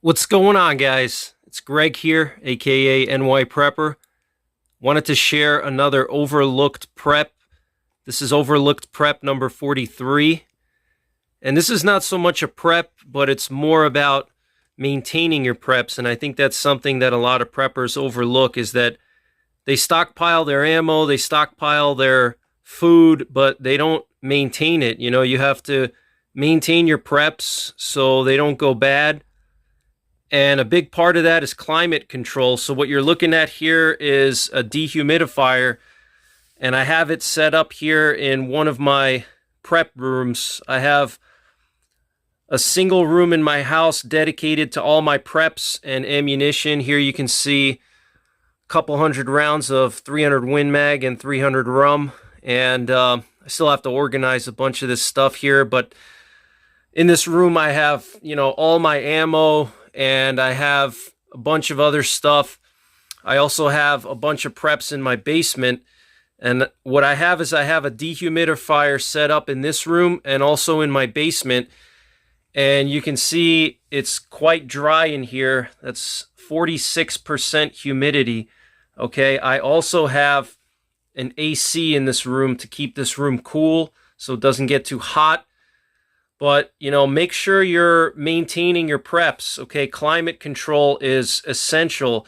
What's going on, guys? It's Greg here, aka NYPrepper. Wanted to share another overlooked prep. This is overlooked prep number 43. And this is not so much a prep, but it's more about maintaining your preps. And I think that's something that a lot of preppers overlook, is that they stockpile their ammo, they stockpile their food, but they don't maintain it. You know, you have to maintain your preps so they don't go bad. And a big part of that is climate control. So what you're looking at here is a dehumidifier, and I have it set up here in one of my prep rooms. I have a single room in my house dedicated to all my preps and ammunition. Here you can see a couple hundred rounds of 300 Win Mag and 300 Rum, and I still have to organize a bunch of this stuff here. But in this room I have, all my ammo, and I have a bunch of other stuff. I also have a bunch of preps in my basement. And what I have is I have a dehumidifier set up in this room and also in my basement. And you can see it's quite dry in here. That's 46% humidity. Okay, I also have an AC in this room to keep this room cool so it doesn't get too hot. But, make sure you're maintaining your preps, okay? Climate control is essential,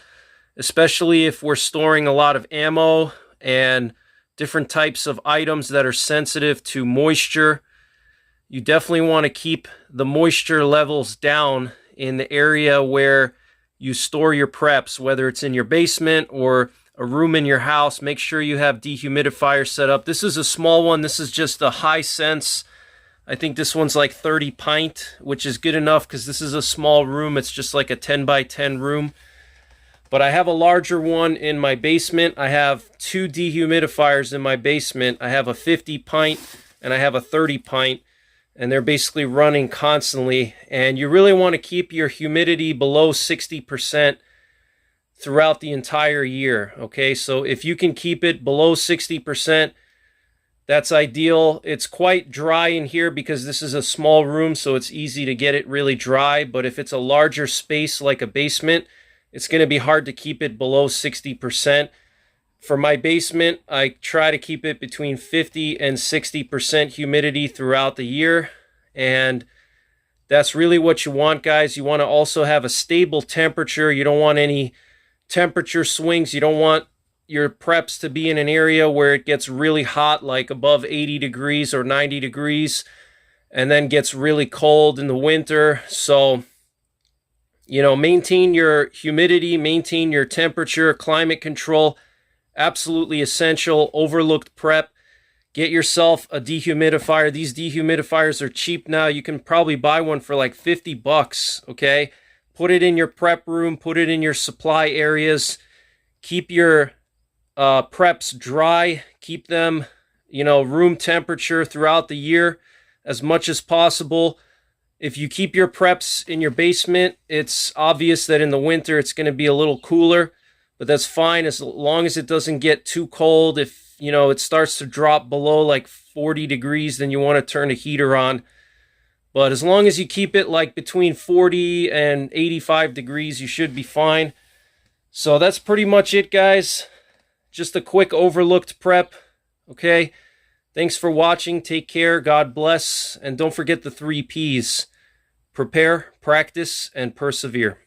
especially if we're storing a lot of ammo and different types of items that are sensitive to moisture. You definitely want to keep the moisture levels down in the area where you store your preps, whether it's in your basement or a room in your house. Make sure you have dehumidifiers set up. This is a small one. This is just a high sense. I think this one's like 30 pint, which is good enough because this is a small room. It's just like a 10 by 10 room. But I have a larger one in my basement. I have two dehumidifiers in my basement. I have a 50 pint and I have a 30 pint, and they're basically running constantly. And you really want to keep your humidity below 60% throughout the entire year. Okay, so if you can keep it below 60%, that's ideal. It's quite dry in here because this is a small room, so it's easy to get it really dry. But if it's a larger space like a basement, it's going to be hard to keep it below 60%. For my basement, I try to keep it between 50 and 60% humidity throughout the year. And that's really what you want, guys. You want to also have a stable temperature. You don't want any temperature swings. You don't want your preps to be in an area where it gets really hot, like above 80 degrees or 90 degrees, and then gets really cold in the winter. So, maintain your humidity, maintain your temperature, climate control, absolutely essential. Overlooked prep. Get yourself a dehumidifier. These dehumidifiers are cheap now. You can probably buy one for like 50 bucks, okay? Put it in your prep room, put it in your supply areas. Keep your preps dry, keep them, room temperature throughout the year as much as possible. If you keep your preps in your basement, it's obvious that in the winter it's going to be a little cooler, but that's fine as long as it doesn't get too cold. If, it starts to drop below like 40 degrees, then you want to turn the heater on. But as long as you keep it like between 40 and 85 degrees, you should be fine. So that's pretty much it, guys. Just a quick overlooked prep, okay? Thanks for watching. Take care. God bless. And don't forget the 3 Ps. Prepare, practice, and persevere.